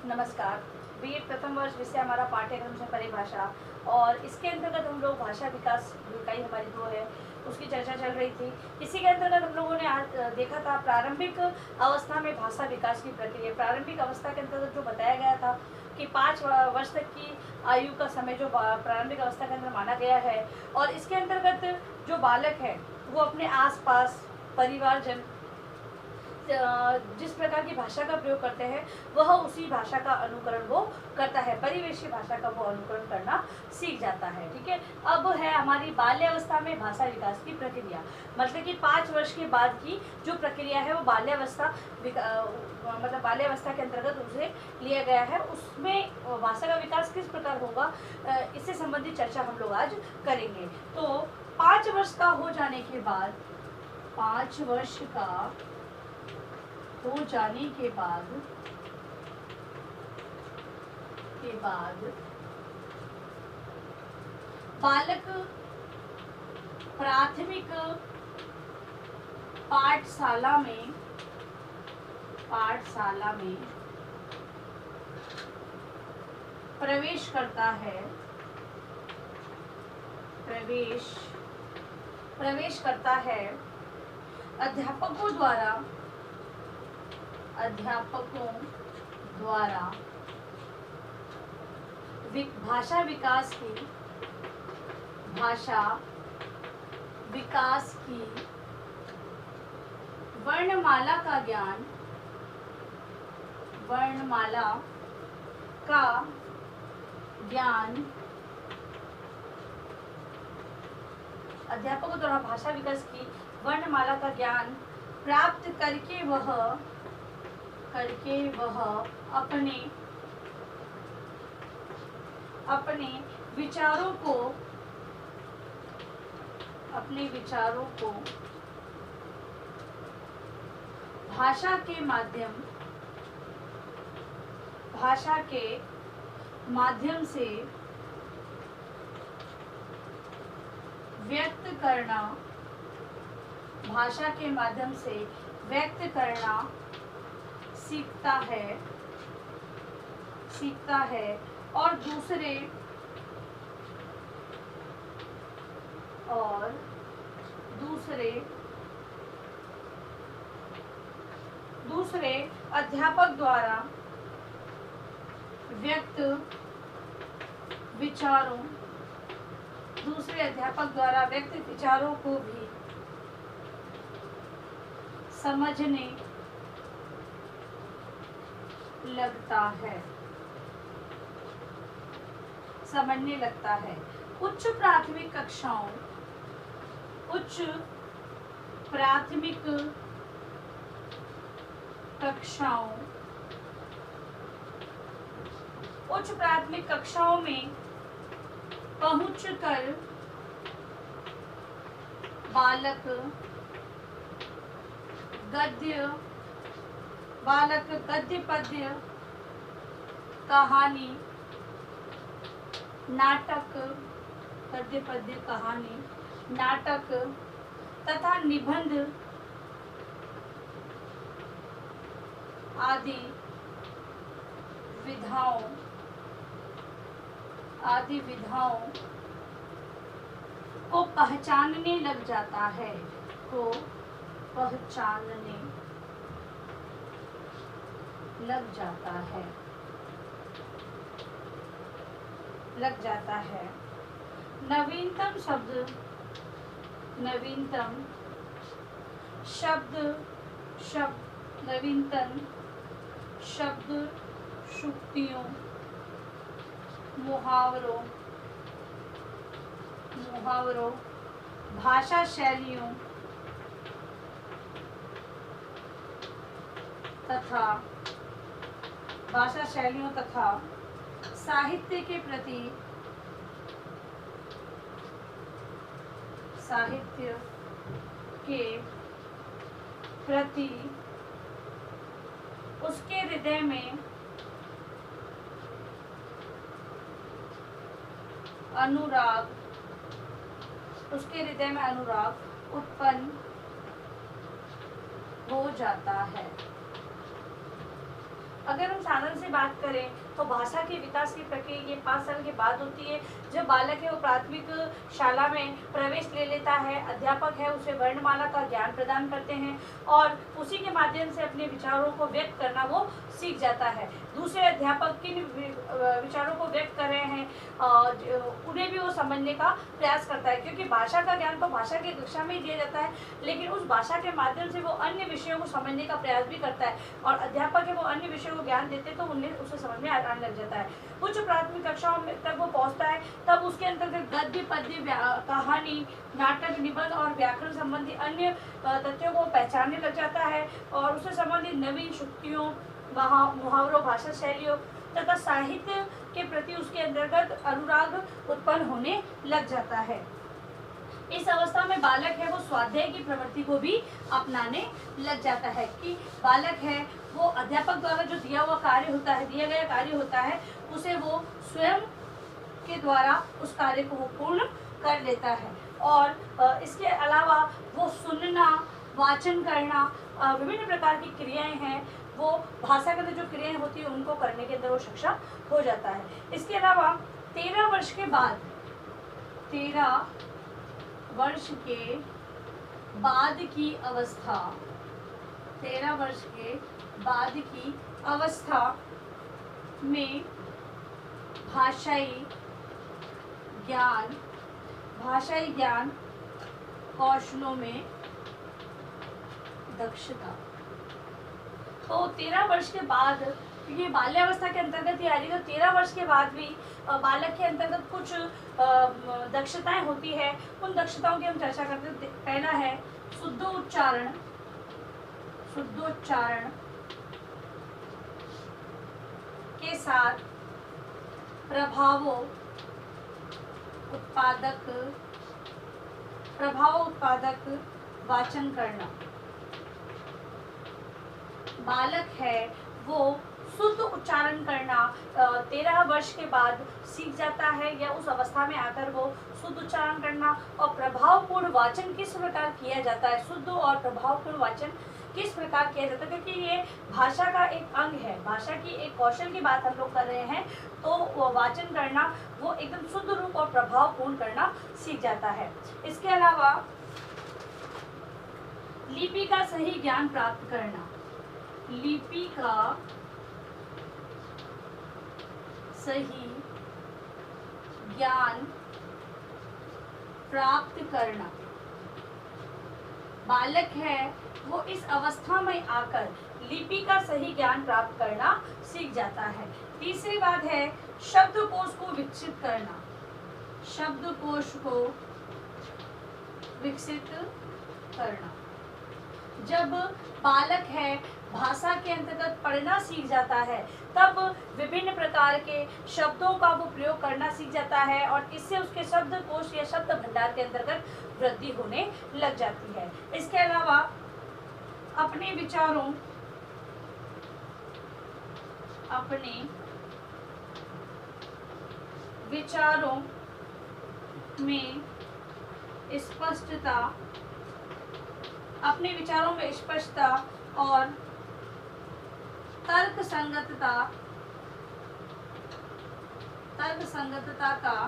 नमस्कार। बीएड प्रथम वर्ष विषय हमारा पाठ्यक्रम है परिभाषा, और इसके अंतर्गत हम लोग भाषा विकास इकाई हमारी 2 है उसकी चर्चा चल रही थी। इसी के अंतर्गत हम लोगों ने आज देखा था प्रारंभिक अवस्था में भाषा विकास की प्रक्रिया। प्रारंभिक अवस्था के अंतर्गत जो बताया गया था कि 5 वर्ष तक की आयु का समय जो प्रारंभिक अवस्था के अंदर माना गया है, और इसके अंतर्गत जो बालक है वो अपने आसपास परिवारजन जिस प्रकार की भाषा का प्रयोग करते हैं वह उसी भाषा का अनुकरण वो करता है, परिवेशी भाषा का वो अनुकरण करना सीख जाता है। ठीक है, अब है हमारी बाल्यावस्था में भाषा विकास की प्रक्रिया। मतलब कि 5 वर्ष के बाद की जो प्रक्रिया है वो बाल्यावस्था मतलब बाल्यावस्था के अंतर्गत उसे लिया गया है। उसमें भाषा का विकास किस प्रकार होगा, इससे संबंधित चर्चा हम लोग आज करेंगे। तो 5 वर्ष का हो जाने के बाद 5 वर्ष का हो जाने के बाद बालक प्राथमिक पाठशाला में प्रवेश करता है। प्रवेश करता है। अध्यापकों द्वारा भाषा विकास की वर्णमाला का ज्ञान अध्यापकों द्वारा भाषा विकास की वर्णमाला का ज्ञान प्राप्त करके वह अपने विचारों को भाषा के माध्यम से व्यक्त करना सीखता है और दूसरे अध्यापक द्वारा व्यक्त विचारों को भी समझने लगता है। उच्च प्राथमिक कक्षाओं में पहुंचकर बालक गद्य पद्य कहानी नाटक तथा निबंध आदि विधाओं को पहचानने लग जाता है। नवीनतम शब्द शुक्तियों मुहावरों भाषा शैलियों तथा साहित्य के प्रति उसके हृदय में अनुराग उत्पन्न हो जाता है। अगर हम साधन से बात करें तो भाषा के विकास की प्रक्रिया ये 5 साल के बाद होती है। जब बालक है वो प्राथमिक शाला में प्रवेश ले लेता है, अध्यापक है उसे वर्णमाला का ज्ञान प्रदान करते हैं और उसी के माध्यम से अपने विचारों को व्यक्त करना वो सीख जाता है। दूसरे अध्यापक किन विचारों को व्यक्त कर रहे हैं उन्हें भी वो समझने का प्रयास करता है, क्योंकि भाषा का ज्ञान तो भाषा की कक्षा में ही दिया जाता है, लेकिन उस भाषा के माध्यम से वो अन्य विषयों को समझने का प्रयास भी करता है और अध्यापक है वो अन्य विषयों को ज्ञान देते तो उन्हें उसे समझ में आने लग जाता है। उच्च प्राथमिक कक्षाओं में तक वो पहुंचता है, तब उसके अंतर्गत गद्य, पद्य, कहानी, नाटक, निबंध और व्याकरण संबंधी अन्य तथ्यों को पहचानने लग जाता है और उससे संबंधित नवीन शुक्तियों, मुहावरों, भाषा शैलियों तथा साहित्य के प्रति उसके अंतर्गत अनुराग उत्पन्न होने लग जाता है। इस अवस्था में बालक है वो स्वाध्याय की प्रवृत्ति को भी अपनाने लग जाता है कि बालक है वो अध्यापक द्वारा जो दिया हुआ कार्य होता है, दिया गया कार्य होता है, उसे वो स्वयं के द्वारा उस कार्य को वो पूर्ण कर लेता है। और इसके अलावा वो सुनना, वाचन करना, विभिन्न प्रकार की क्रियाएं हैं वो भाषा के अंदर जो क्रियाएं होती है उनको करने के अंदर वो सक्षम हो जाता है। इसके अलावा 13 वर्ष के बाद 13 वर्ष के बाद की अवस्था 13 वर्ष के बाद की अवस्था में भाषाई ज्ञान कौशलों में दक्षता। तो 13 वर्ष के बाद, क्योंकि बाल्यावस्था के अंतर्गत ही आ रही है, तो 13 वर्ष के बाद भी बालक के अंतर्गत कुछ दक्षताएं होती है। उन दक्षताओं की हम चर्चा करते हैं। पहला है शुद्धोच्चारण के साथ प्रभाव उत्पादक वाचन करना। बालक है वो शुद्ध उच्चारण करना 13 वर्ष के बाद सीख जाता है, या उस अवस्था में आकर वो शुद्ध उच्चारण करना और प्रभावपूर्ण वाचन किस प्रकार किया जाता है, शुद्ध और प्रभावपूर्ण वाचन किस प्रकार किया जाता है, क्योंकि ये भाषा का एक अंग है, भाषा की एक कौशल की बात हम लोग कर रहे हैं, तो वो वाचन करना वो एकदम शुद्ध रूप और प्रभावपूर्ण करना सीख जाता है। इसके अलावा लिपि का सही ज्ञान प्राप्त करना, लिपि का सही ज्ञान प्राप्त करना। बालक है वो इस अवस्था में आकर लिपि का सही ज्ञान प्राप्त करना सीख जाता है। तीसरी बात है शब्दकोश को विकसित करना, शब्दकोश को विकसित करना। जब बालक है भाषा के अंतर्गत पढ़ना सीख जाता है, तब विभिन्न प्रकार के शब्दों का वो प्रयोग करना सीख जाता है और इससे उसके शब्दकोश या शब्द भंडार के अंतर्गत वृद्धि होने लग जाती है। इसके अलावा अपने विचारों में स्पष्टता और तर्क संगतता का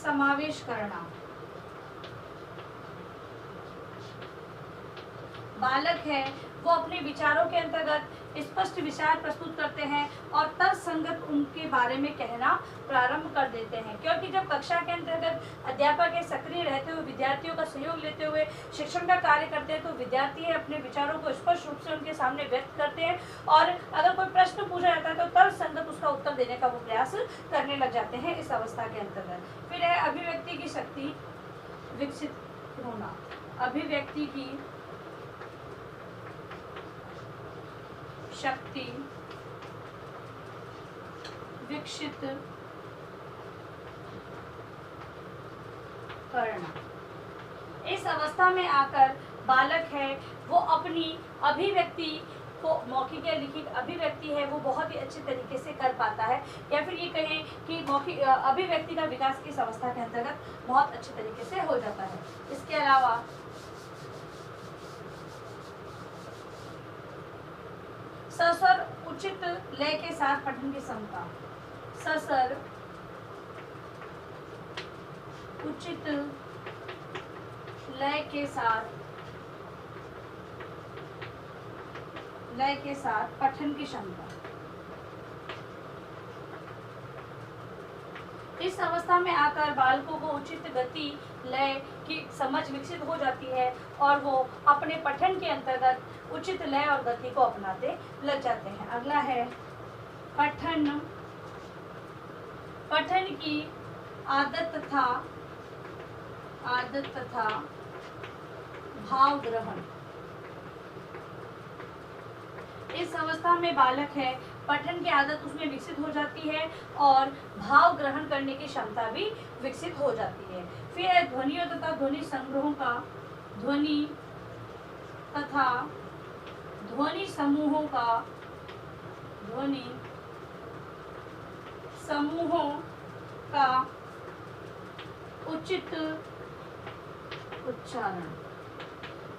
समावेश करना। बालक है वो अपने विचारों के अंतर्गत स्पष्ट विचार प्रस्तुत करते हैं और तर्कसंगत उनके बारे में कहना प्रारंभ कर देते हैं, क्योंकि जब कक्षा के अंतर्गत अध्यापक सक्रिय रहते हुए विद्यार्थियों का सहयोग लेते हुए शिक्षण का कार्य करते हैं, तो विद्यार्थी अपने विचारों को स्पष्ट रूप से उनके सामने व्यक्त करते हैं और अगर कोई प्रश्न पूछा जाता है तो तर्कसंगत उसका उत्तर देने का वो प्रयास करने लग जाते हैं इस अवस्था के अंतर्गत। फिर है अभिव्यक्ति की शक्ति विकसित होना, अभिव्यक्ति की शक्ति विकसित करना। इस अवस्था में आकर बालक है वो अपनी अभिव्यक्ति को, मौखिक या लिखित अभिव्यक्ति है वो बहुत ही अच्छे तरीके से कर पाता है, या फिर ये कहें कि मौखिक अभिव्यक्ति का विकास इस अवस्था के अंतर्गत बहुत अच्छे तरीके से हो जाता है। इसके अलावा सस्वर उचित लय के साथ पठन की क्षमता, ससर उचित लय के साथ पठन की क्षमता। इस अवस्था में आकर बालकों को उचित गति लय की समझ विकसित हो जाती है और वो अपने पठन के अंतर्गत उचित लय और गति को अपनाते लग जाते हैं। अगला है पठन की आदत तथा भाव ग्रहण। इस अवस्था में बालक है, पठन की आदत उसमें विकसित हो जाती है और भाव ग्रहण करने की क्षमता भी विकसित हो जाती है। फिर है ध्वनियों तथा ध्वनि संग्रहों का ध्वनि तथा ध्वनि समूहों का उचित उच्चारण।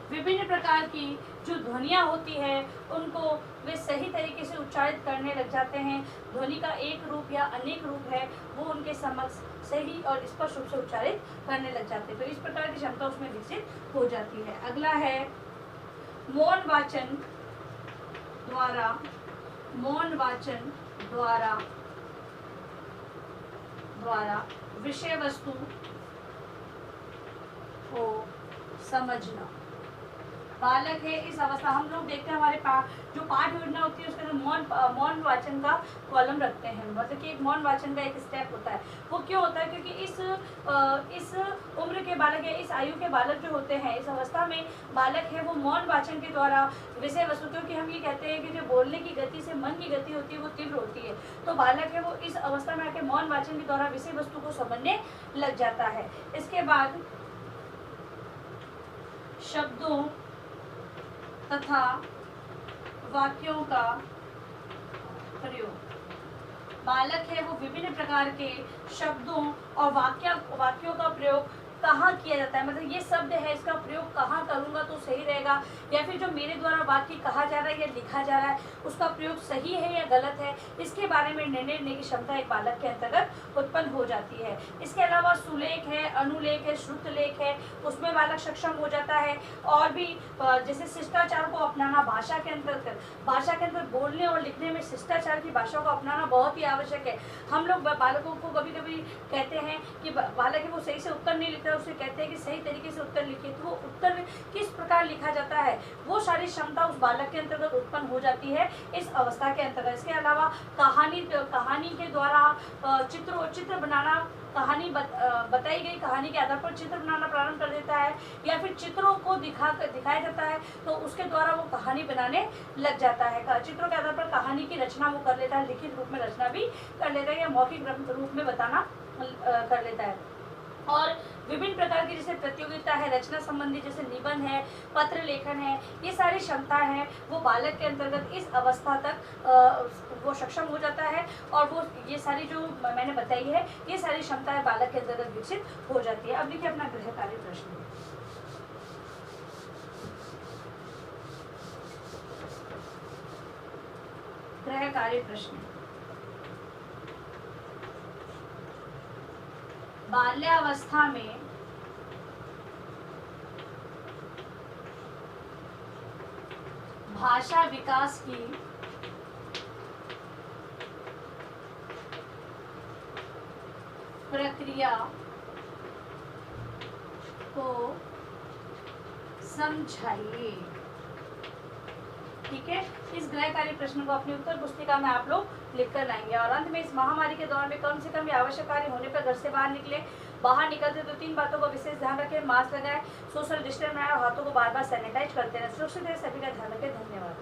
विभिन्न प्रकार की जो ध्वनियाँ होती है उनको वे सही तरीके से उच्चारित करने लग जाते हैं। ध्वनि का एक रूप या अनेक रूप है वो उनके समक्ष सही और स्पष्ट रूप से उच्चारित करने लग जाते हैं। तो इस प्रकार की क्षमता उसमें विकसित हो जाती है। अगला है मौन वाचन द्वारा विषय वस्तु को समझना। बालक है, इस अवस्था हम लोग देखते हैं हमारे जो पाठ योजना होती है उसके अंदर मौन वाचन का कॉलम रखते हैं, मतलब कि एक मौन वाचन का एक स्टेप होता है। वो क्यों होता है? क्योंकि इस उम्र के बालक या इस आयु के बालक जो होते हैं, इस अवस्था में बालक है वो मौन वाचन के द्वारा विषय वस्तु, क्योंकि हम ये कहते हैं कि जो बोलने की गति से मन की गति होती है वो तीव्र होती है, तो बालक है वो इस अवस्था में आके मौन वाचन के द्वारा विषय वस्तु को समझने लग जाता है। इसके बाद शब्दों तथा वाक्यों का प्रयोग। बालक है वो विभिन्न प्रकार के शब्दों और वाक्यों का प्रयोग कहाँ किया जाता है, मतलब ये शब्द है इसका प्रयोग कहाँ करूँगा तो सही रहेगा, या फिर जो मेरे द्वारा वाक्य कहा जा रहा है या लिखा जा रहा है उसका प्रयोग सही है या गलत है, इसके बारे में निर्णय लेने की क्षमता एक बालक के अंतर्गत उत्पन्न हो जाती है। इसके अलावा सुलेख है, अनुलेख है, श्रुत लेख है, उसमें बालक सक्षम हो जाता है। और भी जैसे शिष्टाचार को अपनाना, भाषा के अंदर बोलने और लिखने में शिष्टाचार की भाषा को अपनाना बहुत ही आवश्यक है। हम लोग बालकों को कभी कभी कहते हैं कि बालक है वो सही से उत्तर नहीं लिखता, उसे कहते हैं कि सही तरीके से उत्तर लिखिए, तो वो उत्तर किस प्रकार लिखा जाता है वो सारी क्षमता उस बालक के अंतर्गत उत्पन्न हो जाती है इस अवस्था के अंतर्गत। इसके अलावा कहानी के द्वारा चित्र बनाना, कहानी बताई गई कहानी के आधार पर चित्र बनाना प्रारंभ कर देता है, या फिर चित्रों को दिखाया जाता है तो उसके द्वारा वो कहानी बनाने लग जाता है। चित्रों के आधार पर कहानी की रचना वो कर लेता है, लिखित रूप में रचना भी कर लेता है या मौखिक रूप में बताना कर लेता है। और विभिन्न प्रकार की जैसे प्रतियोगिता है, रचना संबंधी जैसे निबंध है, पत्र लेखन है, ये सारी क्षमताएं हैं वो बालक के अंतर्गत इस अवस्था तक वो सक्षम हो जाता है और वो ये सारी जो मैंने बताई है ये सारी क्षमताएं बालक के अंतर्गत विकसित हो जाती है। अब देखिए अपना गृह कार्य प्रश्न। गृह कार्य प्रश्न। बाल्यावस्था में भाषा विकास की प्रक्रिया को समझाइए। ठीक है, इस गृह कार्य प्रश्न को अपनी उत्तर पुस्तिका में आप लोग लिख कर लाएंगे। और अंत में इस महामारी के दौर में कम से कम आवश्यक कार्य होने पर घर से बाहर निकले। बाहर निकलते तो 3 बातों का विशेष ध्यान रखें, मास्क लगाएं, सोशल डिस्टेंस बनाएं और हाथों को बार बार सैनिटाइज करते रहें। सुरक्षित रहे, सभी का ध्यान रखें। धन्यवाद।